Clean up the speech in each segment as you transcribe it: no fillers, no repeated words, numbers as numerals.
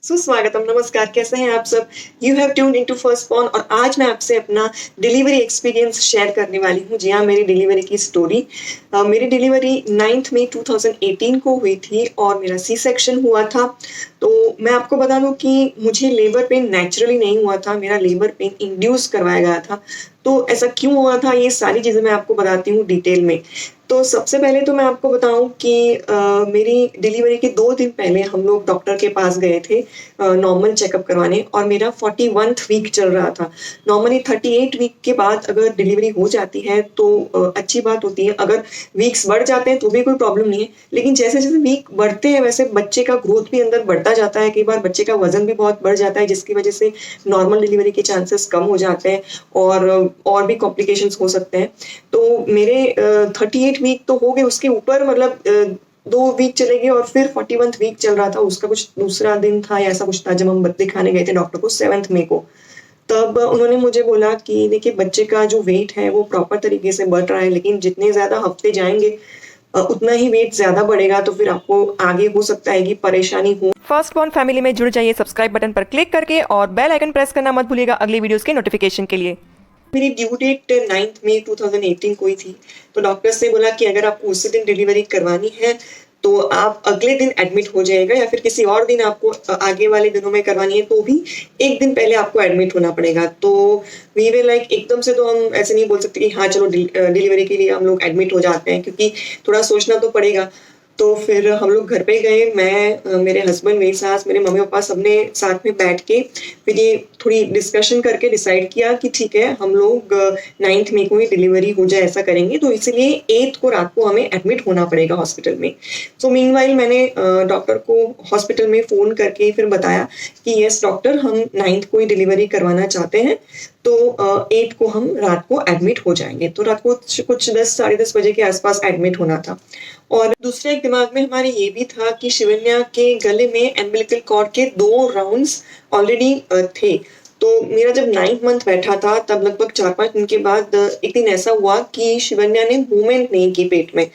सुस्वागतम, नमस्कार, कैसे हैं आप सब? You have tuned into First Pawn और आज मैं आपसे अपना डिलीवरी एक्सपीरियंस शेयर करने वाली हूँ। जी हाँ, मेरी डिलीवरी की स्टोरी। मेरी डिलीवरी 9th मई 2018 को हुई थी और मेरा सी सेक्शन हुआ था। तो मैं आपको बता दूँ कि मुझे लेबर पेन नेचुरली नहीं हुआ था, मेरा लेबर पेन इंड्यूस करवाया गया था। तो ऐसा क्यों हुआ था, ये सारी चीज़ें मैं आपको बताती हूँ डिटेल में। तो सबसे पहले तो मैं आपको बताऊँ कि मेरी डिलीवरी के 2 दिन पहले हम लोग डॉक्टर के पास गए थे नॉर्मल चेकअप करवाने और मेरा 41th वीक चल रहा था। नॉर्मली 38 वीक के बाद अगर डिलीवरी हो जाती है तो अच्छी बात होती है। अगर वीक्स बढ़ जाते हैं तो भी कोई प्रॉब्लम नहीं है। लेकिन जैसे-जैसे वीक बढ़ते हैं वैसे बच्चे का ग्रोथ भी अंदर बढ़ता जाता है। कई बार बच्चे का वज़न भी बहुत बढ़ जाता है जिसकी वज़ह से नॉर्मल डिलीवरी के चांसेस कम हो जाते हैं और भी कॉम्प्लिकेशंस हो सकते हैं। तो मेरे 38 वीक तो हो गए, उसके ऊपर मतलब 2 वीक चले गए और फिर 41th वीक चल रहा था, उसका कुछ दूसरा दिन था या ऐसा कुछ था जब हम दिखाने गए थे डॉक्टर को 7th मई को। तब उन्होंने मुझे बोला कि देखिए बच्चे का जो वेट है वो प्रॉपर तरीके से बढ़ रहा है, लेकिन जितने ज़्यादा हफ्ते जाएँगे उतना ही वेट ज़्यादा बढ़ेगा, तो फिर आपको आगे हो सकता है कि परेशानी हो। फर्स्ट बॉर्न फैमिली में जुड़ जाइए सब्सक्राइब बटन पर क्लिक करके और बेल आइकन प्रेस करना मत भूलिएगा अगली वीडियोस के नोटिफिकेशन के लिए। मेरी ड्यू डेट 9th मई 2018 को ही थी। तो डॉक्टर्स ने बोला कि अगर आपको उसी दिन डिलीवरी करवानी है, तो आप अगले दिन एडमिट हो जाइएगा या फिर किसी और दिन आपको आगे वाले दिनों में करवानी है तो भी 1 दिन पहले आपको एडमिट होना पड़ेगा। तो वी वर लाइक एकदम से तो हम ऐसे नहीं बोल सकते कि हाँ, चलो डिलीवरी के लिए हम लोग एडमिट हो जाते हैं क्योंकि थोड़ा सोचना तो पड़ेगा। तो फिर हम लोग घर पे गए, मैं मेरे हस्बैंड, मेरी सास, मेरे मम्मी-पापा सबने साथ में बैठ के फिर ये थोड़ी डिस्कशन करके डिसाइड किया कि ठीक है, हम लोग 9th मई को ही डिलीवरी हो जाए ऐसा करेंगे, तो इसीलिए 8th को रात को हमें एडमिट होना पड़ेगा हॉस्पिटल में। सो मीनवाइल मैंने डॉक्टर को हॉस्पिटल में फ़ोन करके फिर बताया कि यस डॉक्टर, हम 9th को ही डिलीवरी करवाना चाहते हैं, तो 8 को हम रात को एडमिट हो जाएँगे। तो रात को कुछ 10 साढ़े 10 बजे के आस-पास एडमिट होना था। और दूसरा एक दिमाग में हमारे ये भी था कि शिवन्या के गले में अम्बिलिकल कॉर्ड के 2 राउंड्स ऑलरेडी थे। तो मेरा जब 9th मंथ बैठा था तब लगभग 4-5 दिन के बाद एक दिन ऐसा हुआ कि शिवन्या ने मूवमेंट नहीं की पेट में।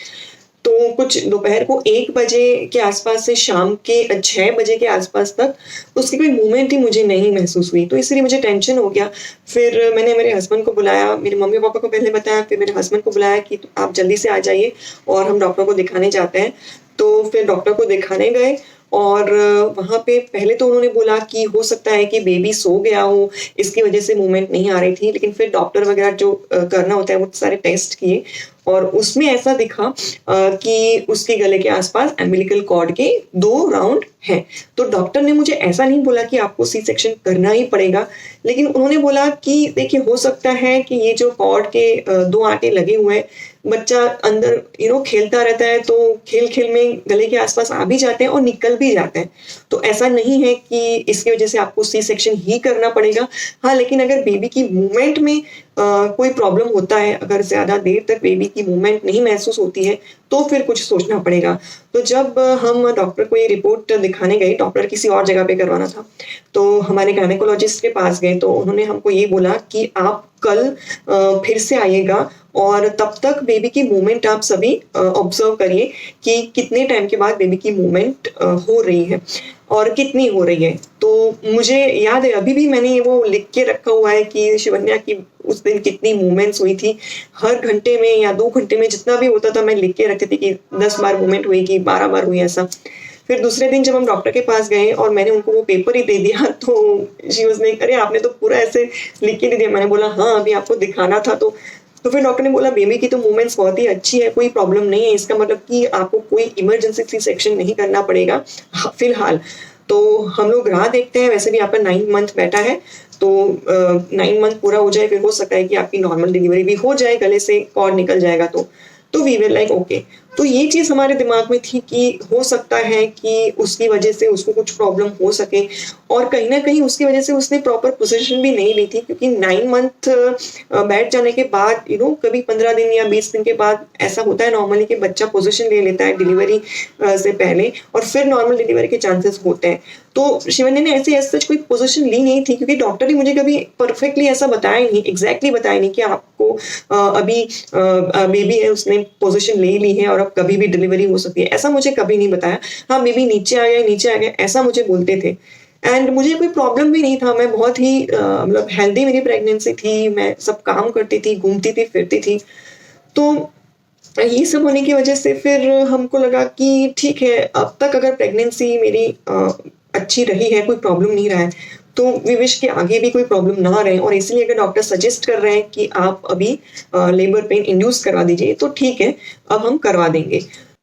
तो कुछ दोपहर को 1 बजे के आस-पास से शाम के 6 बजे के आस-पास तक उसकी कोई मूवमेंट ही मुझे नहीं महसूस हुई, तो इसलिए मुझे टेंशन हो गया। फिर मैंने मेरे हस्बैंड को बुलाया, मेरे मम्मी-पापा को पहले बताया, फिर मेरे हस्बैंड को बुलाया कि आप जल्दी से आ जाइए और हम डॉक्टर को दिखाने जाते हैं। तो फिर डॉक्टर को दिखाने गए और वहाँ पे पहले तो उन्होंने बोला कि हो सकता है कि बेबी सो गया हो, इसकी वज़ह से मूवमेंट नहीं आ रही थी। लेकिन फिर डॉक्टर वग़ैरह जो करना होता है वो सारे टेस्ट किए और उसमें ऐसा दिखा कि उसके गले के आस-पास अम्बिलिकल कॉर्ड के 2 राउंड हैं। तो डॉक्टर ने मुझे ऐसा नहीं बोला कि आपको सी सेक्शन करना ही पड़ेगा, लेकिन उन्होंने बोला कि देखिए हो सकता है कि ये जो कॉर्ड के 2 आटे लगे हुए हैं, बच्चा अंदर खेलता रहता है तो खेल-खेल में गले के आस-पास आ भी जाते हैं और निकल भी जाते हैं। तो ऐसा नहीं है कि इसकी वज़ह से आपको सी सेक्शन ही करना पड़ेगा। हाँ, लेकिन अगर बेबी की मूवमेंट में कोई प्रॉब्लम होता है, अगर ज़्यादा देर तक बेबी की मूवमेंट नहीं महसूस होती है, तो फिर कुछ सोचना पड़ेगा। तो जब हम डॉक्टर को ये रिपोर्ट दिखाने गए, डॉक्टर किसी और जगह पे करवाना था, तो हमारे गायनेकोलॉजिस्ट के पास गए तो उन्होंने हमको ये बोला कि आप कल फिर से आइएगा और तब तक बेबी की मूवमेंट आप सभी ऑब्ज़र्व करिए कि कितने टाइम के बाद बेबी की मूवमेंट हो रही है और कितनी हो रही है। तो मुझे याद है अभी भी मैंने वो लिख के रखा हुआ है कि शिवन्या की उस दिन कितनी मूवमेंट्स हुई थी। हर घंटे में या 2 घंटे में जितना भी होता था मैं लिख के रखती थी कि 10 बार मूवमेंट हुई कि 12 बार हुई ऐसा। फिर दूसरे दिन जब हम डॉक्टर के पास गए और मैंने उनको वो पेपर ही दे दिया तो शी वाज़ लाइक, अरे आपने तो पूरा ऐसे लिख के दे दिया। मैंने बोला हाँ, अभी आपको दिखाना था तो फिर डॉक्टर ने बोला बेबी की तो मूवमेंट्स बहुत ही अच्छी है, कोई प्रॉब्लम नहीं है, इसका मतलब कि आपको कोई इमरजेंसी सी सेक्शन नहीं करना पड़ेगा फिलहाल। तो हम लोग राह देखते हैं, वैसे भी आपका 9 मंथ बैठा है, तो 9 मंथ पूरा हो जाए फिर हो सकता है कि आपकी नॉर्मल डिलीवरी भी हो जाए, गले से कॉर्ड निकल जाएगा तो वी वर लाइक ओके। तो ये चीज़ हमारे दिमाग में थी कि हो सकता है कि उसकी वजह से उसको कुछ प्रॉब्लम हो सके और कहीं न कहीं उसकी वजह से उसने प्रॉपर पोज़ीशन भी नहीं ली थी क्योंकि 9 मंथ बैठ जाने के बाद कभी 15 दिन या 20 दिन के बाद ऐसा होता है नॉर्मली कि बच्चा पोज़ीशन ले लेता है डिलीवरी से पहले और फिर नॉर्मल डिलीवरी के चांसेस होते हैं। तो शिवन्या ने ऐसे एज़ सच कोई पोज़ीशन ली नहीं थी क्योंकि डॉक्टर ने मुझे कभी परफेक्टली ऐसा बताया नहीं, एग्ज़ैक्टली बताया नहीं कि आपको अभी बेबी है उसने पोज़ीशन ले ली है और अब कभी भी डिलीवरी हो सकती है, ऐसा मुझे कभी नहीं बताया। हाँ, बेबी नीचे आ गया ऐसा मुझे बोलते थे। एंड मुझे कोई प्रॉब्लम भी नहीं था, मैं बहुत ही मतलब हेल्दी मेरी प्रेगनेंसी थी, मैं सब काम करती थी, घूमती थी, फिरती थी। तो ये सब होने की वजह से फिर हमको लगा कि ठीक है, अब तक अगर प्रेगनेंसी मेरी अच्छी रही है, कोई प्रॉब्लम नहीं रहा है, तो वी विश कि आगे भी कोई प्रॉब्लम ना रहे, और इसलिए अगर डॉक्टर सजेस्ट कर रहे हैं कि आप अभी लेबर पेन इंड्यूस करवा दीजिए, तो ठीक है, अब हम करवा देंगे।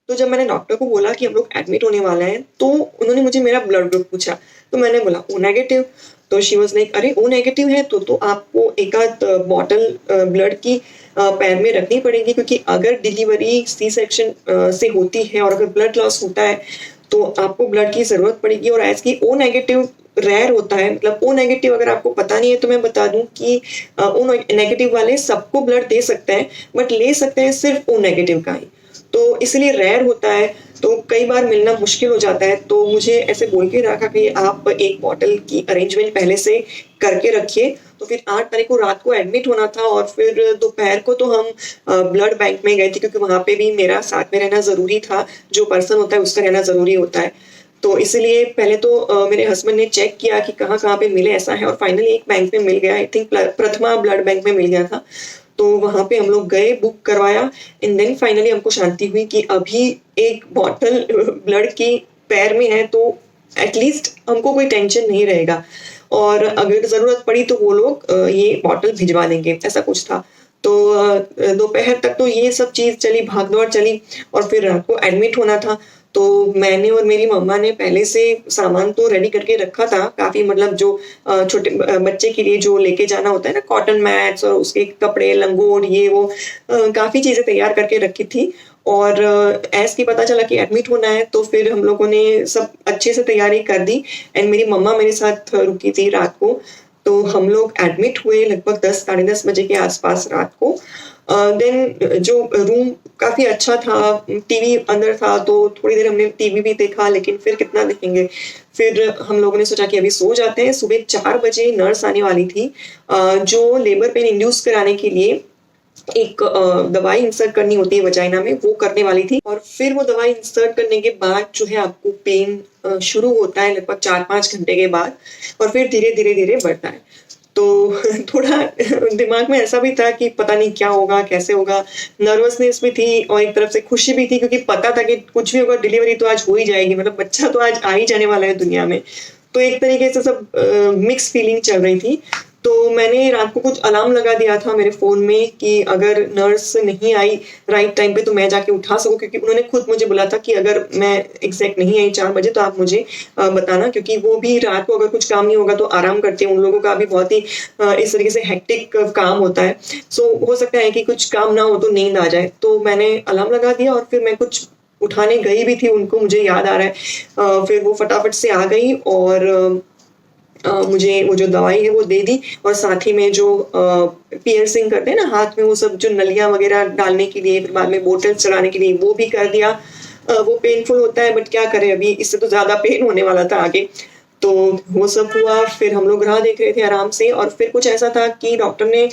तो जब मैंने डॉक्टर को बोला कि हम लोग एडमिट होने वाला है, तो उन्होंने मुझे मेरा ब्लड ग्रुप पूछा। तो मैंने बोला ओ नेगेटिव। तो शी वाज लाइक, अरे ओ नेगेटिव है तो आपको एक आध बॉटल ब्लड की पैर में रखनी पड़ेगी, क्योंकि अगर डिलीवरी सी सेक्शन से होती है और अगर ब्लड लॉस होता है तो आपको ब्लड की जरूरत पड़ेगी। और एज की ओ नेगेटिव रेयर होता है, मतलब ओ नेगेटिव अगर आपको पता नहीं है तो मैं बता दूं कि ओ नेगेटिव वाले सबको ब्लड दे सकते हैं, बट ले सकते हैं सिर्फ ओ नेगेटिव का ही, तो इसलिए रेयर होता है, तो कई बार मिलना मुश्किल हो जाता है। तो मुझे ऐसे बोल के रखा कि आप एक बॉटल की अरेंजमेंट पहले से करके रखिए। तो फिर 8 तारीख को रात को एडमिट होना था, और फिर दोपहर को तो हम ब्लड बैंक में गए थे, क्योंकि वहां पे भी मेरा साथ में रहना जरूरी था, जो पर्सन होता है उसका रहना जरूरी होता है। तो इसलिए पहले तो मेरे हस्बैंड ने चेक किया कि कहाँ कहाँ पे मिले ऐसा है, और फाइनली एक बैंक में मिल गया, I think Prathama blood bank में मिल गया था। तो वहां पे हम लोग गए, बुक करवाया, एंड देन फाइनली हमको शांति हुई कि अभी एक बॉटल ब्लड की पैर में है, तो एटलीस्ट हमको कोई टेंशन नहीं रहेगा, और अगर जरूरत पड़ी तो वो लोग ये बॉटल भिजवा देंगे, ऐसा कुछ था। तो दोपहर तक तो ये सब चीज चली, भागदौड़ चली, और फिर रात को एडमिट होना था। तो मैंने और मेरी मम्मा ने पहले से सामान तो रेडी करके रखा था काफी, मतलब जो छोटे बच्चे के लिए जो लेके जाना होता है ना, कॉटन मैट्स और उसके कपड़े, लंगोट, ये वो काफी चीजें तैयार करके रखी थी। और ऐस की पता चला कि एडमिट होना है, तो फिर हम लोगों ने सब अच्छे से तैयारी कर दी, एंड मेरी मम्मा मेरे साथ रुकी थी रात को। तो हम लोग एडमिट हुए लगभग 10 साढ़े 10 बजे के आसपास रात को। देन जो रूम काफी अच्छा था, टीवी अंदर था, तो थोड़ी देर हमने टीवी भी देखा, लेकिन फिर कितना देखेंगे। फिर हम लोगों ने सोचा कि अभी सो जाते हैं। सुबह 4 बजे नर्स आने वाली थी, जो लेबर पेन इंड्यूस कराने के लिए एक दवाई इंसर्ट करनी होती है वजाइना में, वो करने वाली थी। और फिर वो दवाई इंसर्ट करने के बाद जो है आपको पेन शुरू होता है लगभग 4-5 घंटे के बाद, और फिर धीरे धीरे धीरे बढ़ता है। तो थोड़ा दिमाग में ऐसा भी था कि पता नहीं क्या होगा, कैसे होगा, नर्वसनेस भी थी और एक तरफ से खुशी भी थी, क्योंकि पता था कि कुछ भी होगा, डिलीवरी तो आज हो ही जाएगी, मतलब बच्चा तो आज आ ही जाने वाला है दुनिया में। तो एक तरीके से सब मिक्स फीलिंग चल रही थी। तो मैंने रात को कुछ अलार्म लगा दिया था मेरे फ़ोन में कि अगर नर्स नहीं आई राइट टाइम पे तो मैं जाके उठा सकूं, क्योंकि उन्होंने खुद मुझे बोला था कि अगर मैं एग्जैक्ट नहीं आई 4 बजे तो आप मुझे बताना, क्योंकि वो भी रात को अगर कुछ काम नहीं होगा तो आराम करते हैं, उन लोगों का भी बहुत ही इस तरीके से हेक्टिक काम होता है। सो हो सकता है कि कुछ काम ना हो तो नींद आ जाए। तो मैंने अलार्म लगा दिया, और फिर मैं कुछ उठाने गई भी थी उनको, मुझे याद आ रहा है। फिर वो फटाफट से आ गई, और मुझे वो जो दवाई है वो दे दी, और साथ ही में जो पियर्सिंग करते हैं ना हाथ में, वो सब जो नलियां वगैरह डालने के लिए, फिर बाद में बोटल्स चढ़ाने के लिए, वो भी कर दिया। वो पेनफुल होता है, बट क्या करें, अभी इससे तो ज्यादा पेन होने वाला था आगे। तो वो सब हुआ, फिर हम लोग राह देख रहे थे आराम से। और फिर कुछ ऐसा था कि डॉक्टर ने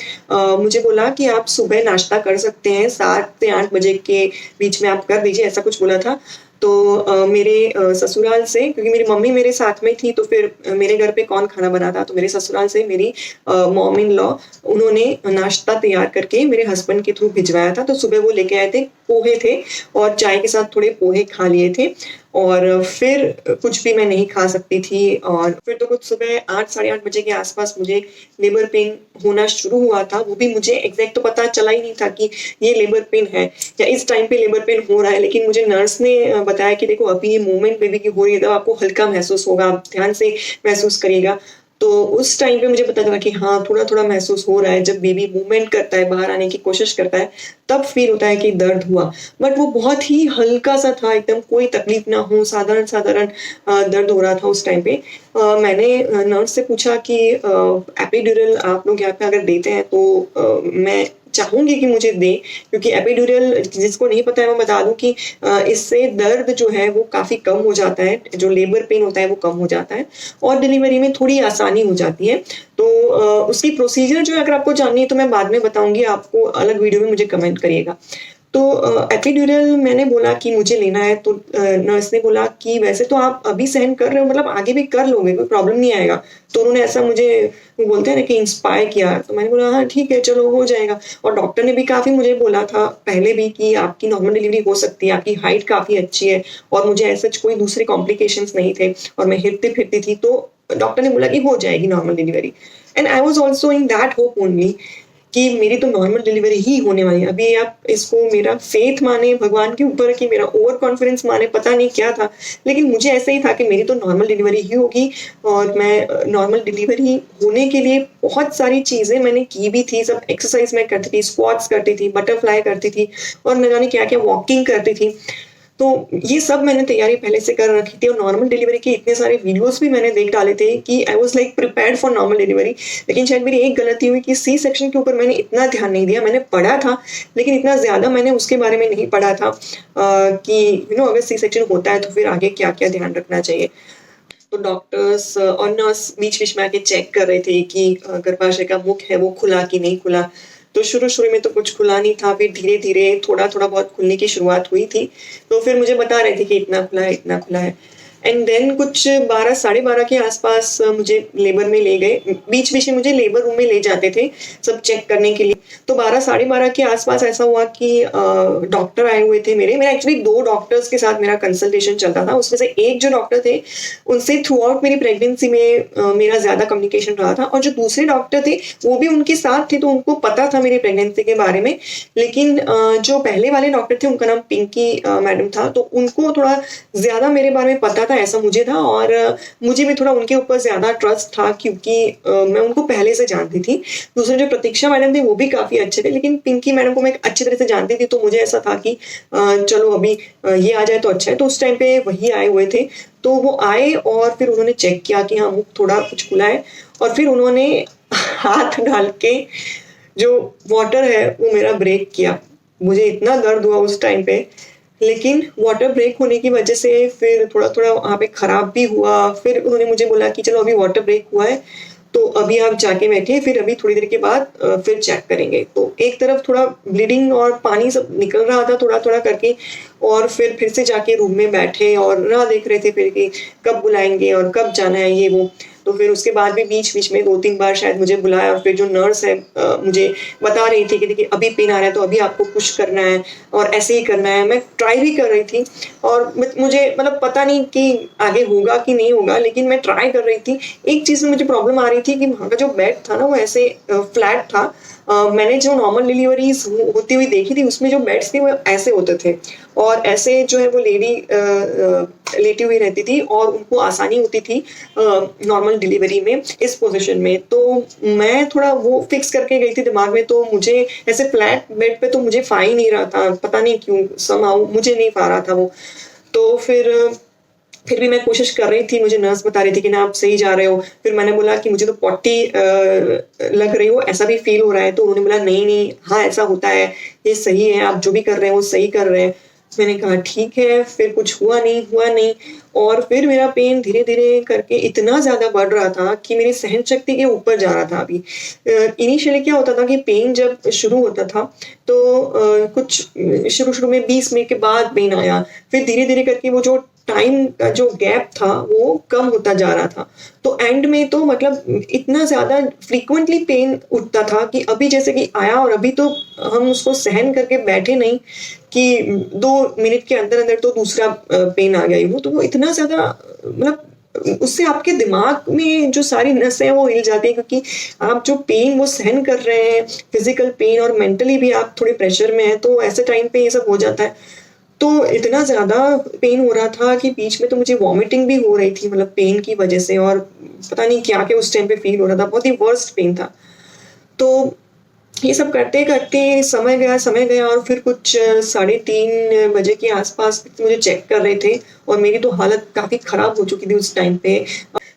मुझे बोला कि आप सुबह नाश्ता कर सकते हैं, 7 से 8 बजे के बीच में आप कर दीजिए, ऐसा कुछ बोला था। तो मेरे ससुराल से, क्योंकि मेरी मम्मी मेरे साथ में थी, तो फिर मेरे घर पे कौन खाना बनाता, तो मेरे ससुराल से मेरी मॉम इन लॉ, उन्होंने नाश्ता तैयार करके मेरे हस्बैंड के थ्रू भिजवाया था। तो सुबह वो लेके आए थे, पोहे थे, और चाय के साथ थोड़े पोहे खा लिए थे, और फिर कुछ भी मैं नहीं खा सकती थी। और फिर तो कुछ सुबह 8 साढ़े 8 बजे के आसपास मुझे लेबर पेन होना शुरू हुआ था। वो भी मुझे एग्जैक्ट तो पता चला ही नहीं था कि ये लेबर पेन है या इस टाइम पे लेबर पेन हो रहा है, लेकिन मुझे नर्स ने बताया कि देखो अभी ये मूवमेंट बेबी की हो रही है, तब आपको हल्का महसूस होगा, आप ध्यान से महसूस करिएगा। तो उस टाइम पे मुझे पता चला कि हाँ, थोड़ा थोड़ा महसूस हो रहा है। जब बेबी मूवमेंट करता है, बाहर आने की कोशिश करता है, तब फील होता है कि दर्द हुआ, बट वो बहुत ही हल्का सा था, एकदम कोई तकलीफ ना हो, साधारण साधारण दर्द हो रहा था उस टाइम पे। मैंने नर्स से पूछा कि एपिड्यूरल आप लोग यहाँ पे अगर देते हैं तो मैं चाहूंगी कि मुझे दें, क्योंकि एपिड्यूरल, जिसको नहीं पता है मैं बता दूं कि इससे दर्द जो है वो काफी कम हो जाता है, जो लेबर पेन होता है वो कम हो जाता है, और डिलीवरी में थोड़ी आसानी हो जाती है। तो उसकी प्रोसीजर जो है अगर आपको जाननी है तो मैं बाद में बताऊंगी आपको, अलग वीडियो में मुझे कमेंट करिएगा। तो एपिड्यूरल मैंने बोला कि मुझे लेना है, तो नर्स ने बोला कि वैसे तो आप अभी सहन कर रहे हो, मतलब आगे भी कर लोगे, कोई प्रॉब्लम नहीं आएगा। तो उन्होंने ऐसा मुझे, वो बोलते हैं ना कि इंस्पायर किया, तो मैंने बोला हाँ ठीक है चलो हो जाएगा। और डॉक्टर ने भी काफ़ी मुझे बोला था पहले भी कि आपकी नॉर्मल डिलीवरी हो सकती है, आपकी हाइट काफ़ी अच्छी है, और मुझे ऐसा कोई दूसरे कॉम्प्लिकेशंस नहीं थे, और मैं हिलती फिरती थी, तो डॉक्टर ने बोला कि हो जाएगी normal delivery. And I was also in that hope only कि मेरी तो नॉर्मल डिलीवरी ही होने वाली है। अभी आप इसको मेरा फेथ माने भगवान के ऊपर कि मेरा ओवर कॉन्फिडेंस माने, पता नहीं क्या था, लेकिन मुझे ऐसा ही था कि मेरी तो नॉर्मल डिलीवरी ही होगी। और मैं नॉर्मल डिलीवरी होने के लिए बहुत सारी चीज़ें मैंने की भी थी, सब एक्सरसाइज मैं करती थी, स्क्वाट्स करती थी, बटरफ्लाई करती थी, और न जाने क्या क्या वॉकिंग करती थी। तो ये सब मैंने तैयारी पहले से कर रखी थी, और नॉर्मल डिलीवरी के इतने सारे वीडियोस भी मैंने देख डाले थे कि I was like prepared for normal delivery. लेकिन शायद मेरी एक गलती हुई कि सी सेक्शन के ऊपर मैंने इतना ध्यान नहीं दिया। मैंने पढ़ा था, लेकिन इतना ज़्यादा मैंने उसके बारे में नहीं पढ़ा था कि अगर सी सेक्शन होता है तो फिर आगे क्या क्या ध्यान रखना चाहिए। तो डॉक्टर्स और नर्स बीच बीच में आके चेक कर रहे थे कि गर्भाशय का मुख है वो खुला कि नहीं खुला। तो शुरू शुरू में तो कुछ खुला नहीं था, फिर धीरे धीरे थोड़ा थोड़ा बहुत खुलने की शुरुआत हुई थी। तो फिर मुझे बता रहे थे कि इतना खुला है, इतना खुला है। एंड देन कुछ 12 साढ़े 12 के आसपास मुझे लेबर में ले गए। बीच बीच में मुझे लेबर रूम में ले जाते थे सब चेक करने के लिए। तो 12 साढ़े 12 के आसपास ऐसा हुआ कि डॉक्टर आए हुए थे मेरे एक्चुअली 2 डॉक्टर्स के साथ मेरा कंसल्टेशन चलता था। उसमें से एक जो डॉक्टर थे उनसे थ्रू आउट मेरी प्रेगनेंसी में मेरा ज़्यादा कम्युनिकेशन रहा था, और जो दूसरे डॉक्टर थे वो भी उनके साथ थे, तो उनको पता था मेरी प्रेगनेंसी के बारे में। लेकिन जो पहले वाले डॉक्टर थे उनका नाम पिंकी मैडम था, तो उनको थोड़ा ज़्यादा मेरे बारे में पता था, ऐसा मुझे था। और मुझे भी थोड़ा उनके ऊपर ज़्यादा ट्रस्ट था क्योंकि मैं उनको पहले से जानती थी। दूसरे जो प्रतीक्षा मैडम थे वो भी काफ़ी अच्छे थे, लेकिन पिंकी मैडम को मैं अच्छी तरह से जानती थी, तो मुझे ऐसा था कि चलो अभी ये आ जाए तो अच्छा है। तो उस टाइम पे वही आए हुए थे, तो वो आए और फिर उन्होंने चेक किया कि हाँ मुख थोड़ा कुछ खुला है, और फिर उन्होंने हाथ डाल के जो वाटर है वो मेरा ब्रेक किया। मुझे इतना दर्द हुआ उस टाइम पे, लेकिन वाटर ब्रेक होने की वजह से फिर थोड़ा थोड़ा वहाँ पे खराब भी हुआ। फिर उन्होंने मुझे बोला कि चलो अभी वाटर ब्रेक हुआ है तो अभी आप जाके बैठिए, फिर अभी थोड़ी देर के बाद फिर चेक करेंगे। तो एक तरफ थोड़ा ब्लीडिंग और पानी सब निकल रहा था थोड़ा थोड़ा करके, और फिर से जाके रूम में बैठे और राह देख रहे थे फिर कि कब बुलाएंगे और कब जाना है ये वो। तो फिर उसके बाद भी बीच बीच में 2-3 बार शायद मुझे बुलाया, और फिर जो नर्स है मुझे बता रही थी कि देखिए अभी पेन आ रहा है तो अभी आपको पुश करना है और ऐसे ही करना है। मैं ट्राई भी कर रही थी, और मुझे मतलब पता नहीं कि आगे होगा कि नहीं होगा, लेकिन मैं ट्राई कर रही थी। एक चीज़ में मुझे प्रॉब्लम आ रही थी कि वहाँ का जो बेड था ना वो ऐसे फ्लैट था। मैंने जो नॉर्मल डिलीवरीज होती हुई देखी थी उसमें जो बेड्स थे वो ऐसे होते थे, और ऐसे जो है वो लेडी लेटी हुई रहती थी, और उनको आसानी होती थी नॉर्मल डिलीवरी में इस पोजीशन में। तो मैं थोड़ा वो फिक्स करके गई थी दिमाग में, तो मुझे ऐसे फ्लैट बेड पे तो मुझे फा ही नहीं रहा था, पता नहीं क्यों समहाउ मुझे नहीं पा रहा था वो। तो फिर भी मैं कोशिश कर रही थी, मुझे नर्स बता रही थी कि ना आप सही जा रहे हो। फिर मैंने बोला कि मुझे तो पॉटी लग रही हो, ऐसा भी फील हो रहा है। तो उन्होंने बोला नहीं नहीं हाँ ऐसा होता है, ये सही है, आप जो भी कर रहे हैं वो सही कर रहे हैं। मैंने कहा ठीक है। फिर कुछ हुआ नहीं, और फिर मेरा पेन धीरे धीरे करके इतना ज़्यादा बढ़ रहा था कि मेरी सहन शक्ति के ऊपर जा रहा था। अभी इनिशियली क्या होता था कि पेन जब शुरू होता था तो कुछ शुरू शुरू में 20 मिनट के बाद पेन आया, फिर धीरे धीरे करके वो जो टाइम का जो गैप था वो कम होता जा रहा था। तो एंड में तो मतलब इतना ज़्यादा फ्रीक्वेंटली पेन उठता था कि अभी जैसे कि आया, और अभी तो हम उसको सहन करके बैठे नहीं कि 2 मिनट के अंदर अंदर तो दूसरा पेन आ गया ही हो। तो वो इतना ज़्यादा मतलब उससे आपके दिमाग में जो सारी नसें हैं वो हिल जाती हैं, क्योंकि आप जो पेन वो सहन कर रहे हैं, फिजिकल पेन, और मेंटली भी आप थोड़े प्रेशर में हैं, तो ऐसे टाइम पे ये सब हो जाता है। तो इतना ज़्यादा पेन हो रहा था कि बीच में तो मुझे वॉमिटिंग भी हो रही थी, मतलब पेन की वजह से, और पता नहीं क्या क्या उस टाइम पे फील हो रहा था, बहुत ही वर्स्ट पेन था। तो ये सब करते करते समय गया, और फिर कुछ 3:30 बजे के आसपास मुझे चेक कर रहे थे, और मेरी तो हालत काफ़ी ख़राब हो चुकी थी उस टाइम पे।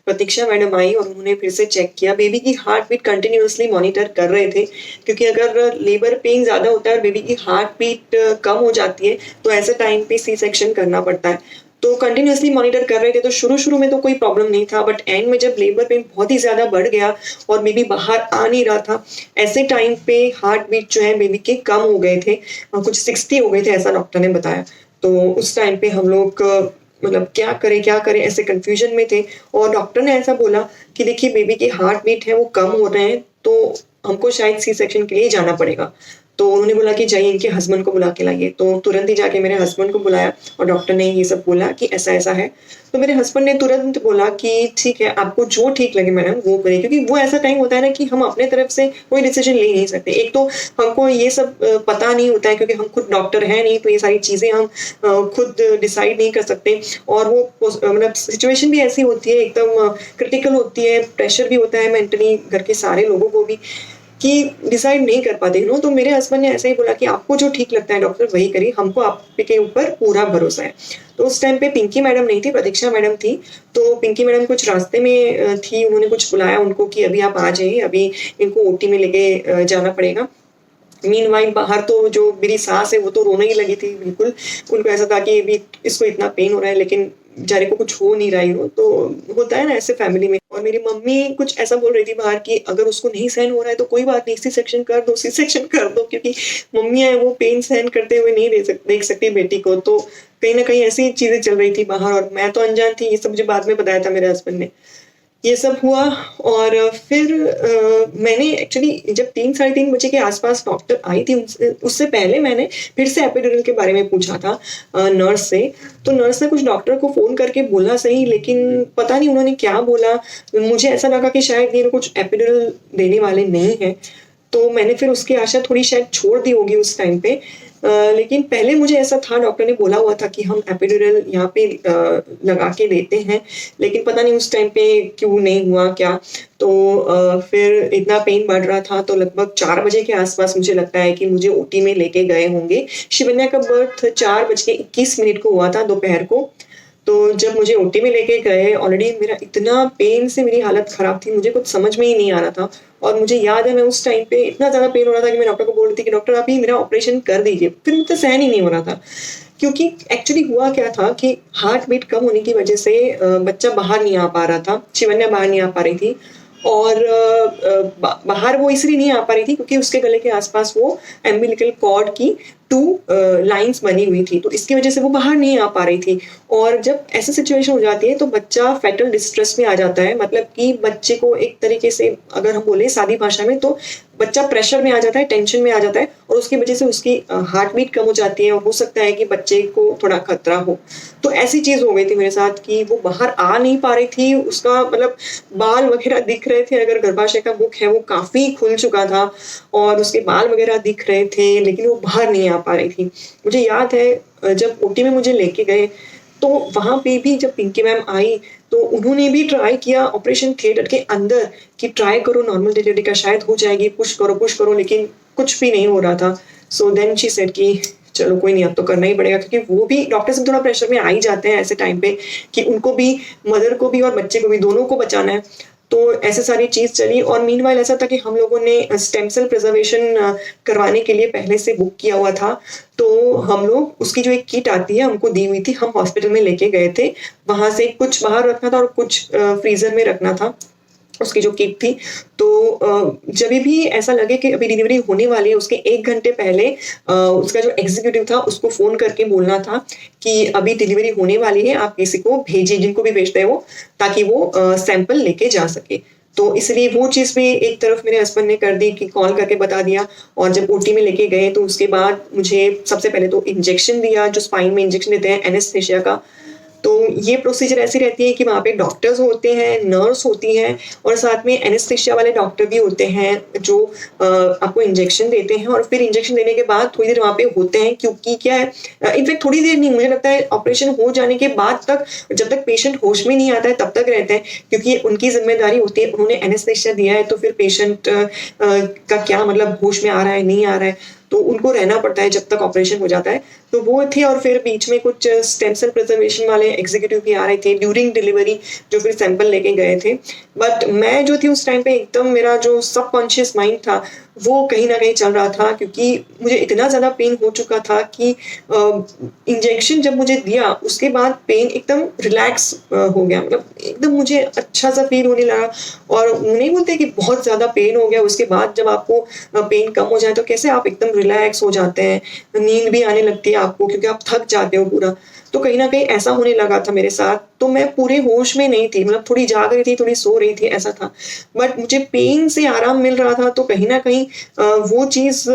प्रतीक्षा मैडम आई और उन्होंने फिर से चेक किया, बेबी की हार्ट बीट कंटिन्यूअसली मॉनिटर कर रहे थे, क्योंकि अगर लेबर पेन ज़्यादा होता है और बेबी की हार्ट बीट कम हो जाती है तो ऐसे टाइम पे सी सेक्शन करना पड़ता है। तो कंटिन्यूअसली मॉनिटर कर रहे थे। तो शुरू में तो कोई प्रॉब्लम नहीं था, बट एंड में जब लेबर पेन बहुत ही ज़्यादा बढ़ गया और बेबी बाहर आ नहीं रहा था, ऐसे टाइम पे हार्ट बीट जो है बेबी के कम हो गए थे, कुछ 60 हो गए थे ऐसा डॉक्टर ने बताया। तो उस टाइम पे हम लोग मतलब क्या करें ऐसे कंफ्यूजन में थे। और डॉक्टर ने ऐसा बोला कि देखिए बेबी की हार्ट बीट है वो कम हो रहे हैं, तो हमको शायद सी सेक्शन के लिए जाना पड़ेगा। तो उन्होंने बोला कि जाइए इनके हस्बैंड को बुला के लाइए। तो तुरंत ही जाके मेरे हस्बैंड को बुलाया और डॉक्टर ने ये सब बोला कि ऐसा ऐसा है। तो मेरे हस्बैंड ने तुरंत बोला कि ठीक है, आपको जो ठीक लगे मैडम वो करिए, क्योंकि वो ऐसा टाइम होता है ना कि हम अपने तरफ से कोई डिसीजन ले नहीं सकते। एक तो हमको ये सब पता नहीं होता है क्योंकि हम खुद डॉक्टर हैं नहीं, तो ये सारी चीज़ें हम खुद डिसाइड नहीं कर सकते। और वो मतलब सिचुएशन भी ऐसी होती है, एकदम क्रिटिकल होती है, प्रेशर भी होता है मेंटली घर के सारे लोगों को भी, कि डिसाइड नहीं कर पाते नो। तो मेरे हस्बैंड ने ऐसे ही बोला कि आपको जो ठीक लगता है डॉक्टर वही करिए, हमको आपके ऊपर पूरा भरोसा है। तो उस टाइम पे पिंकी मैडम नहीं थी, प्रतीक्षा मैडम थी। तो पिंकी मैडम कुछ रास्ते में थी, उन्होंने कुछ बुलाया उनको कि अभी आप आ जाइए, अभी इनको ओटी में लेके जाना पड़ेगा। मीनवाइल बाहर तो जो मेरी सास है वो तो रोने ही लगी थी बिल्कुल। उनको ऐसा था कि अभी इसको इतना पेन हो रहा है लेकिन बेचारे को कुछ हो नहीं रहा है। तो होता है ना ऐसे फैमिली में। और मेरी मम्मी कुछ ऐसा बोल रही थी बाहर कि अगर उसको नहीं सहन हो रहा है तो कोई बात नहीं, सी सेक्शन कर दो, सी सेक्शन कर दो, क्योंकि मम्मियाँ हैं वो पेन सहन करते हुए नहीं देख सकती बेटी को। तो कहीं ना कहीं ऐसी चीजें चल रही थी बाहर और मैं तो अनजान थी। ये सब मुझे बाद में बताया था मेरे हस्बैंड ने। ये सब हुआ और फिर मैंने एक्चुअली जब 3 साढ़े 3 बजे के आसपास डॉक्टर आई थी, उससे पहले मैंने फिर से एपिड्यूरल के बारे में पूछा था नर्स से। तो नर्स ने कुछ डॉक्टर को फ़ोन करके बोला सही, लेकिन पता नहीं उन्होंने क्या बोला। मुझे ऐसा लगा कि शायद ये कुछ एपिड्यूरल देने वाले नहीं हैं। तो मैंने फिर उसकी आशा थोड़ी शायद छोड़ दी होगी उस टाइम पे। लेकिन पहले मुझे ऐसा था, डॉक्टर ने बोला हुआ था कि हम एपिड्यूरल यहाँ पे लगा के देते हैं, लेकिन पता नहीं उस टाइम पे क्यों नहीं हुआ क्या। तो फिर इतना पेन बढ़ रहा था, तो लगभग 4 बजे के आसपास मुझे लगता है कि मुझे ओटी में लेके गए होंगे। शिवन्या का बर्थ 4:21 को हुआ था दोपहर को। तो जब मुझे ओटी में लेके गए, ऑलरेडी मेरा इतना पेन से मेरी हालत ख़राब थी, मुझे कुछ समझ में ही नहीं आ रहा था। और मुझे याद है मैं उस टाइम पे इतना ज़्यादा पेन हो रहा था कि मैं डॉक्टर को बोल रही थी कि डॉक्टर आप ही मेरा ऑपरेशन कर दीजिए। फिर मुझसे सहन ही नहीं हो रहा था, क्योंकि एक्चुअली हुआ क्या था कि हार्ट बीट कम होने की वजह से बच्चा बाहर नहीं आ पा रहा था, शिवन्या बाहर नहीं आ पा रही थी। और बाहर वो इसलिए नहीं आ पा रही थी क्योंकि उसके गले के आसपास वो एम्बिलिकल कॉर्ड की 2 लाइंस बनी हुई थी, तो इसकी वजह से वो बाहर नहीं आ पा रही थी। और जब ऐसी सिचुएशन हो जाती है तो बच्चा फेटल डिस्ट्रेस में आ जाता है, मतलब कि बच्चे को एक तरीके से अगर हम बोले सादी भाषा में तो बच्चा प्रेशर में आ जाता है, टेंशन में आ जाता है, और उसकी वजह से उसकी हार्ट बीट कम हो जाती है और हो सकता है कि बच्चे को थोड़ा खतरा हो। तो ऐसी चीज़ हो गई थी मेरे साथ कि वो बाहर आ नहीं पा रही थी, उसका मतलब बाल वगैरह दिख रहे थे, अगर गर्भाशय का मुख है वो काफ़ी खुल चुका था और उसके बाल वगैरह दिख रहे थे, लेकिन वो बाहर नहीं आ पा रही थी। मुझे याद है जब ओटी में मुझे लेके गए तो वहाँ पे भी जब पिंकी मैम आई तो उन्होंने भी ट्राई किया ऑपरेशन थिएटर के अंदर कि ट्राई करो नॉर्मल डिलीवरी का, शायद हो जाएगी, पुश करो, लेकिन कुछ भी नहीं हो रहा था। सो देन शी सेड कि चलो कोई नहीं, अब तो करना ही पड़ेगा, क्योंकि वो भी डॉक्टर से थोड़ा प्रेशर में आ ही जाते हैं ऐसे टाइम पे कि उनको भी, मदर को भी और बच्चे को भी, दोनों को बचाना है। तो ऐसे सारी चीज़ चली। और मीनवाइल ऐसा था कि हम लोगों ने स्टेम सेल प्रिजर्वेशन करवाने के लिए पहले से बुक किया हुआ था। तो हम लोग उसकी जो एक किट आती है हमको दी हुई थी, हम हॉस्पिटल में लेके गए थे। वहाँ से कुछ बाहर रखना था और कुछ फ्रीज़र में रखना था, उसकी जो किट थी। तो जब भी ऐसा लगे कि अभी डिलीवरी होने वाली है, उसके 1 घंटे पहले उसका जो एग्जीक्यूटिव था उसको फ़ोन करके बोलना था कि अभी डिलीवरी होने वाली है, आप किसी को भेजिए, जिनको भी भेजते हैं वो, ताकि वो सैंपल लेके जा सके। तो इसलिए वो चीज़ भी एक तरफ मेरे हस्बैंड ने कर दी कि कॉल करके बता दिया। और जब ओटी में लेके गए तो उसके बाद मुझे सबसे पहले तो इंजेक्शन दिया, जो स्पाइन में इंजेक्शन देते हैं एनेस्थीसिया का। तो ये प्रोसीजर ऐसी रहती है कि वहाँ पे डॉक्टर्स होते हैं, नर्स होती हैं और साथ में एनेस्थीसिया वाले डॉक्टर भी होते हैं जो आपको इंजेक्शन देते हैं। और फिर इंजेक्शन देने के बाद थोड़ी देर वहाँ पे होते हैं, क्योंकि क्या है, इनफैक्ट थोड़ी देर नहीं, मुझे लगता है ऑपरेशन हो जाने के बाद तक, जब तक पेशेंट होश में नहीं आता है तब तक रहते हैं, क्योंकि उनकी जिम्मेदारी होती है। उन्होंने एनेस्थीसिया दिया है तो फिर पेशेंट का क्या मतलब होश में आ रहा है नहीं आ रहा है, तो उनको रहना पड़ता है जब तक ऑपरेशन हो जाता है। तो वो थे और फिर बीच में कुछ स्टेम सेल प्रिजर्वेशन वाले एग्जीक्यूटिव भी आ रहे थे ड्यूरिंग डिलीवरी, जो फिर सैंपल लेके गए थे। बट मैं जो थी उस टाइम पे एकदम मेरा जो सबकॉन्शियस माइंड था वो कहीं ना कहीं चल रहा था, क्योंकि मुझे इतना ज़्यादा पेन हो चुका था कि इंजेक्शन जब मुझे दिया उसके बाद पेन एकदम रिलैक्स हो गया, मतलब एकदम मुझे अच्छा सा फील होने लगा। और नहीं बोलते कि बहुत ज़्यादा पेन हो गया उसके बाद जब आपको पेन कम हो जाए तो कैसे आप एकदम रिलैक्स हो जाते हैं, नींद भी आने लगती है आपको क्योंकि आप थक जाते हो पूरा। तो कहीं न कहीं ऐसा होने लगा था मेरे साथ, तो मैं पूरे होश में नहीं थी, मतलब थोड़ी जाग रही थी, थोड़ी सो रही थी, ऐसा था। बट मुझे पेन से आराम मिल रहा था, तो कहीं न कहीं वो चीज़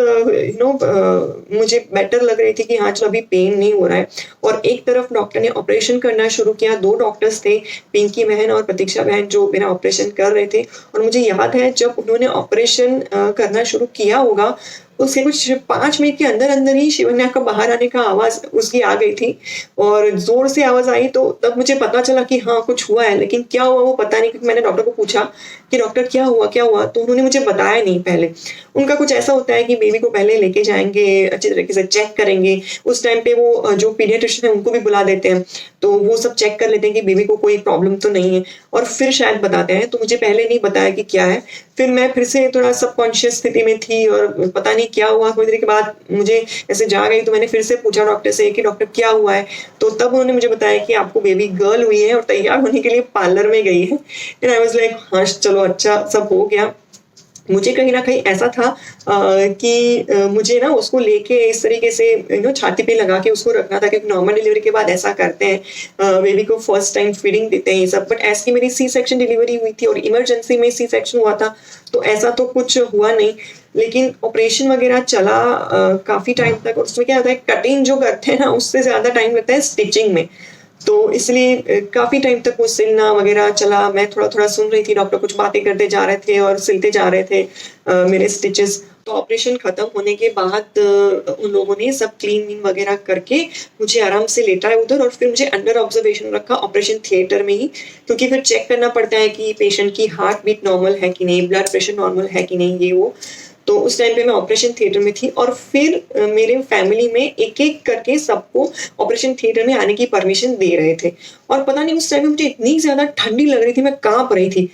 मुझे बेटर लग रही थी कि हाँ, चलो अभी पेन नहीं हो रहा है। और एक तरफ डॉक्टर ने ऑपरेशन करना शुरू किया, 2 डॉक्टर्स थे, पिंकी बहन और प्रतीक्षा बहन जो मेरा ऑपरेशन कर रहे थे। और मुझे याद है जब उन्होंने ऑपरेशन करना शुरू किया होगा, उसके कुछ 5 मिनट के अंदर-अंदर ही शिवन्या का बाहर आने का आवाज़ उसकी आ गई थी और ज़ोर से आवाज़ आई, तो तब मुझे पता चला कि हाँ, कुछ हुआ है, लेकिन क्या हुआ वो पता नहीं, क्योंकि मैंने डॉक्टर को पूछा कि डॉक्टर क्या हुआ, क्या हुआ? तो उन्होंने मुझे बताया नहीं पहले। उनका कुछ ऐसा होता है कि बेबी को पहले लेके जाएँगे, अच्छी तरीके से चेक करेंगे। उस टाइम पे वो जो पीडियाट्रिशियन है उनको भी बुला देते हैं, तो वो सब चेक कर लेते हैं कि बेबी को कोई प्रॉब्लम तो नहीं है और फिर शायद बताते हैं। तो मुझे पहले नहीं बताया कि क्या है। फिर मैं फिर से थोड़ा सबकॉन्शियस स्थिति में थी और पता नहीं क्या हुआ, थोड़ी देर के बाद मुझे ऐसे जाग आई, तो मैंने फिर से पूछा डॉक्टर से कि डॉक्टर क्या हुआ है? तो तब उन्होंने मुझे बताया कि आपको बेबी गर्ल हुई है और तैयार होने के लिए पार्लर में गई है। एंड आई वाज़ लाइक हाँ, चलो अच्छा सब हो गया। मुझे कहीं न कहीं ऐसा था कि मुझे ना उसको लेके इस तरीके से छाती पे लगा के उसको रखना था, क्योंकि नॉर्मल डिलीवरी के बाद ऐसा करते हैं, बेबी को फर्स्ट टाइम फीडिंग देते हैं ये सब। बट ऐसे की मेरी सी सेक्शन डिलीवरी हुई थी और इमरजेंसी में सी सेक्शन हुआ था, तो ऐसा तो कुछ हुआ नहीं। लेकिन ऑपरेशन वगैरह चला काफ़ी टाइम तक, और उसमें क्या होता है कटिंग जो करते हैं ना उससे ज़्यादा टाइम लगता है स्टिचिंग में। तो इसलिए काफ़ी टाइम तक वो सिलना वगैरह चला। मैं थोड़ा-थोड़ा सुन रही थी, डॉक्टर कुछ बातें करते जा रहे थे और सिलते जा रहे थे मेरे स्टिचेस। तो ऑपरेशन खत्म होने के बाद उन लोगों ने सब क्लीन वगैरह करके मुझे आराम से लेटाया उधर और फिर मुझे अंडर ऑब्जर्वेशन रखा ऑपरेशन थिएटर में ही, क्योंकि फिर चेक करना पड़ता है कि पेशेंट की हार्ट बीट नॉर्मल है कि नहीं, ब्लड प्रेशर नॉर्मल है कि नहीं, ये वो। तो उस टाइम पे मैं ऑपरेशन थिएटर में थी और फिर मेरे फैमिली में एक-एक करके सबको ऑपरेशन थिएटर में आने की परमिशन दे रहे थे। और पता नहीं उस टाइम पे मुझे इतनी ज़्यादा ठंडी लग रही थी, मैं काँप रही थी।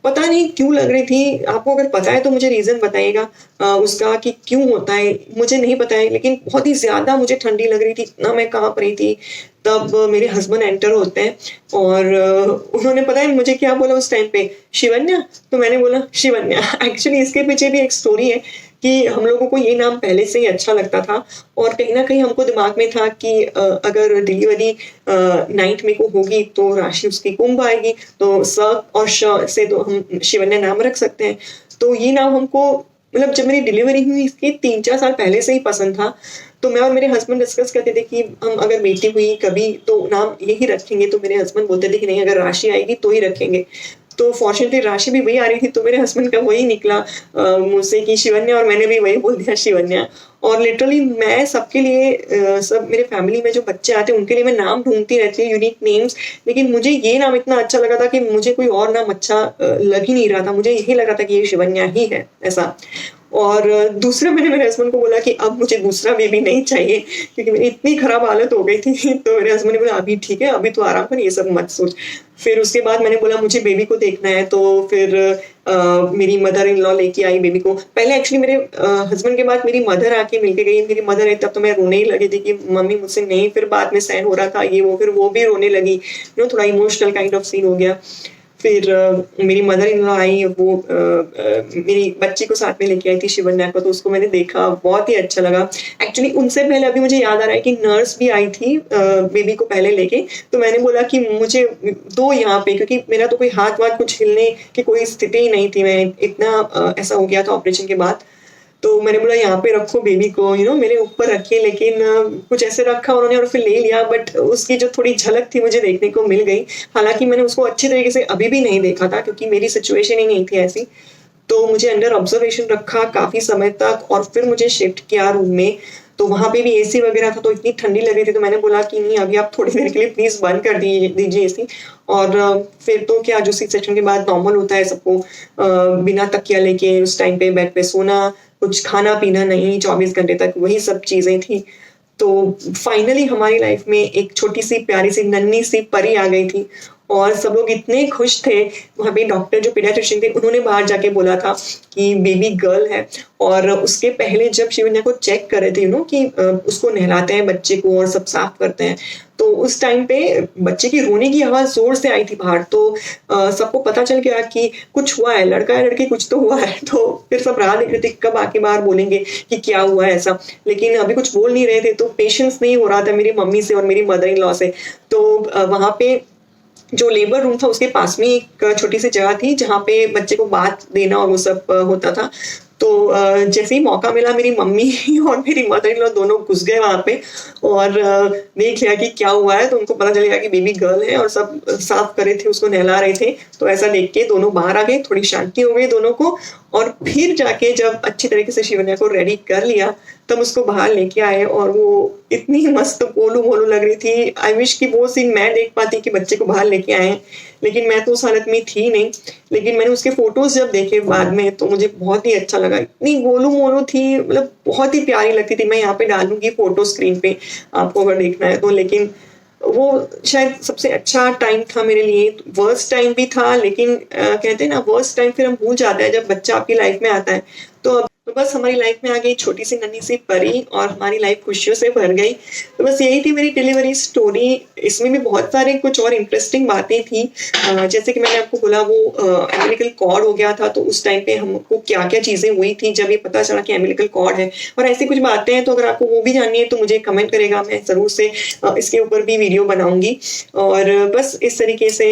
पता नहीं क्यों लग रही थी, आपको अगर पता है तो मुझे रीज़न बताइएगा उसका कि क्यों होता है? मुझे नहीं पता है, लेकिन बहुत ही ज़्यादा मुझे ठंडी लग रही थी, इतना मैं काँप रही थी। तब मेरे हस्बैंड एंटर होते हैं और उन्होंने पता है मुझे क्या बोला उस टाइम पे, शिवन्या? तो मैंने बोला शिवन्या। एक्चुअली इसके पीछे भी एक स्टोरी है कि हम लोगों को ये नाम पहले से ही अच्छा लगता था और कहीं न कहीं हमको दिमाग में था कि अगर डिलीवरी 9th में को होगी तो राशि उसकी कुंभ आएगी, तो स और श से तो हम शिवन्या नाम रख सकते हैं। तो ये नाम हमको, मतलब जब मेरी डिलीवरी हुई इसके 3-4 साल पहले से ही पसंद था। तो मैं और मेरे हस्बैंड डिस्कस करते थे कि हम अगर बेटी हुई कभी तो नाम यही रखेंगे, तो मेरे हस्बैंड बोलते थे कि नहीं, अगर राशि आएगी तो ही रखेंगे। तो फॉर्च्यूनेटली राशि भी वही आ रही थी, तो मेरे हस्बैंड का वही निकला मुँह से कि शिवन्या, और मैंने भी वही बोल दिया शिवन्या। और लिटरली मैं सबके लिए सब मेरे फैमिली में जो बच्चे आते हैं उनके लिए मैं नाम ढूँढती रहती हूँ, यूनिक नेम्स, लेकिन मुझे ये नाम इतना अच्छा लगा था कि मुझे कोई और नाम अच्छा लग ही नहीं रहा था। मुझे यही लग रहा था कि ये शिवन्या ही है, ऐसा। और दूसरा मैंने मेरे हस्बैंड को बोला कि अब मुझे दूसरा बेबी नहीं चाहिए, क्योंकि मेरी इतनी खराब हालत हो गई थी। तो मेरे हस्बैंड ने बोला अभी ठीक है, अभी तो आराम कर, ये सब मत सोच। फिर उसके बाद मैंने बोला मुझे बेबी को देखना है, तो फिर मेरी मदर इन लॉ लेके आई बेबी को। पहले एक्चुअली मेरे हस्बैंड के बाद मेरी मदर आके मिल के गई। मेरी मदर है, तब तो मैं रोने ही लगी थी कि मम्मी मुझसे नहीं, फिर बाद में सहन हो रहा था ये वो, फिर वो भी रोने लगी, थोड़ा इमोशनल काइंड ऑफ सीन हो गया। फिर मेरी मदर इन लॉ आई, वो मेरी बच्ची को साथ में लेके आई थी शिवन्या को, तो उसको मैंने देखा, बहुत ही अच्छा लगा। एक्चुअली उनसे पहले अभी मुझे याद आ रहा है कि नर्स भी आई थी बेबी को पहले लेके, तो मैंने बोला कि मुझे दो यहाँ पे, क्योंकि मेरा तो कोई हाथ-वाथ कुछ हिलने की कोई स्थिति ही नहीं थी, मैं इतना ऐसा हो गया था ऑपरेशन के बाद। तो मैंने बोला यहाँ पे रखो बेबी को, मेरे ऊपर रखिए, लेकिन कुछ ऐसे रखा उन्होंने और फिर ले लिया, बट उसकी जो थोड़ी झलक थी मुझे देखने को मिल गई। हालाँकि मैंने उसको अच्छी तरीके से अभी भी नहीं देखा था, क्योंकि मेरी सिचुएशन ही नहीं थी ऐसी। तो मुझे अंडर ऑब्जर्वेशन रखा काफ़ी समय तक और फिर मुझे शिफ्ट किया रूम में। तो वहाँ पे भी एसी वगैरह था, तो इतनी ठंडी लग रही थी, तो मैंने बोला कि नहीं अभी आप थोड़ी देर के लिए प्लीज़ बंद कर दीजिए एसी। और फिर तो क्या, जो सी सेक्शन के बाद नॉर्मल होता है सबको बिना तकिया लेके उस टाइम पे बेड पे सोना, कुछ खाना पीना नहीं 24 घंटे तक, वही सब चीज़ें थी। तो फाइनली हमारी लाइफ में एक छोटी सी प्यारी सी नन्ही सी परी आ गई थी और सब लोग इतने खुश थे। वहाँ पे डॉक्टर जो पीडियाट्रिशियन थे उन्होंने बाहर जाके बोला था कि बेबी गर्ल है। और उसके पहले जब शिवन्या को चेक कर रहे थे कि उसको नहलाते हैं बच्चे को और सब साफ करते हैं, तो उस टाइम पे बच्चे की रोने की आवाज़ ज़ोर से आई थी बाहर। तो सबको पता चल गया कि कुछ हुआ है, लड़का है लड़की कुछ तो हुआ है। तो फिर सब राह देख रहे थे कब आके बाहर बोलेंगे कि क्या हुआ है ऐसा, लेकिन अभी कुछ बोल नहीं रहे थे। तो पेशेंस नहीं हो रहा था मेरी मम्मी से और मेरी मदर इन लॉ से। तो वहाँ पे जो लेबर रूम था उसके पास में एक छोटी सी जगह थी जहाँ पे बच्चे को बात देना और वो सब होता था। तो जैसे ही मौका मिला मेरी मम्मी और मेरी मदर इन लॉ दोनों घुस गए वहाँ पे और देख लिया कि क्या हुआ है। तो उनको पता चलेगा कि बेबी गर्ल है और सब साफ कर रहे थे, उसको नहला रहे थे। तो ऐसा देख के दोनों बाहर आ गए, थोड़ी शांति हो गई दोनों को। और फिर जाके जब अच्छी तरीके से शिवन्या को रेडी कर लिया तब उसको बाहर लेके आए और वो इतनी मस्त बोलू बोलू लग रही थी। आई विश कि वो सीन मैं देख पाती कि बच्चे को बाहर लेके आए हैं, लेकिन मैं तो उस हालत में थी नहीं। लेकिन मैंने उसके फोटोज जब देखे बाद में तो मुझे बहुत ही अच्छा लगा। इतनी गोलू मोलू थी, मतलब बहुत ही प्यारी लगती थी। मैं यहाँ पे डालूंगी फोटो स्क्रीन पे आपको अगर देखना है तो। लेकिन वो शायद सबसे अच्छा टाइम था मेरे लिए। वर्स्ट टाइम भी था, लेकिन कहते हैं ना वर्स्ट टाइम फिर हम भूल जाते हैं जब बच्चा आपकी लाइफ में आता है। तो बस हमारी लाइफ में आ गई छोटी सी नन्ही सी परी और हमारी लाइफ खुशियों से भर गई। तो बस यही थी मेरी डिलीवरी स्टोरी। इसमें भी बहुत सारे कुछ और इंटरेस्टिंग बातें थी। जैसे कि मैंने आपको बोला वो एम्बिलिकल कॉर्ड हो गया था, तो उस टाइम पे हमको क्या क्या चीज़ें हुई थी जब ये पता चला कि एम्बिलिकल कॉर्ड है। और ऐसी कुछ बातें हैं, तो अगर आपको वो भी जाननी है तो मुझे कमेंट करेगा, मैं ज़रूर से इसके ऊपर भी वीडियो बनाऊंगी। और बस इस तरीके से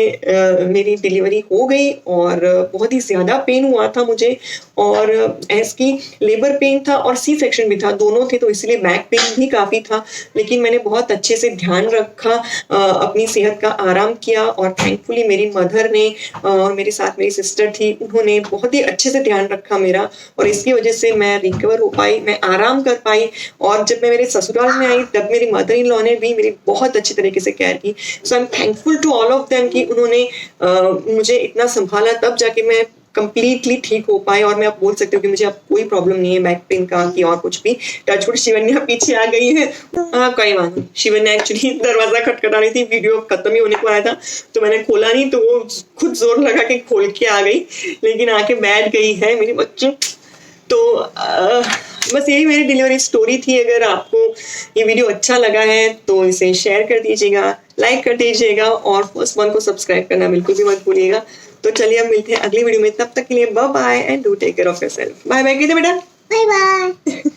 मेरी डिलीवरी हो गई और बहुत ही ज़्यादा पेन हुआ था मुझे। और ऐसी लेबर पेन था और सी सेक्शन भी था, दोनों थे, तो इसलिए बैक पेन भी काफ़ी था। लेकिन मैंने बहुत अच्छे से ध्यान रखा, अपनी सेहत का आराम किया। और थैंकफुली मेरी मदर ने और मेरे साथ मेरी सिस्टर थी, उन्होंने बहुत ही अच्छे से ध्यान रखा मेरा। और इसकी वजह से मैं रिकवर हो पाई, मैं आराम कर पाई। और जब मैं मेरे ससुराल में आई तब मेरी मदर इन लॉ ने भी मेरी बहुत अच्छी तरीके से केयर की। So I am thankful to all of them कि उन्होंने मुझे इतना संभाला, तब जाके मैं कंप्लीटली ठीक हो पाए। और मैं अब बोल सकती हूँ कि मुझे अब कोई प्रॉब्लम नहीं है बैक पेन का कि और कुछ भी। टचवुड शिवन्या पीछे आ गई है। कोई बात नहीं, शिवन्या एक्चुअली दरवाजा खटखटा रही थी, वीडियो खत्म ही होने को आया था तो मैंने खोला नहीं, तो वो खुद जोर लगा के खोल के आ गई, लेकिन आके बैठ गई है मेरी बच्ची। तो बस यही मेरी डिलीवरी स्टोरी थी। अगर आपको ये वीडियो अच्छा लगा है तो इसे शेयर कर दीजिएगा, लाइक कर दीजिएगा और फर्स्ट वन को सब्सक्राइब करना बिल्कुल भी मत भूलिएगा। तो चलिए अब मिलते हैं अगली वीडियो में, तब तक के लिए bye bye and do take care of yourself. Bye bye कीजिए बेटा, बाय बाय।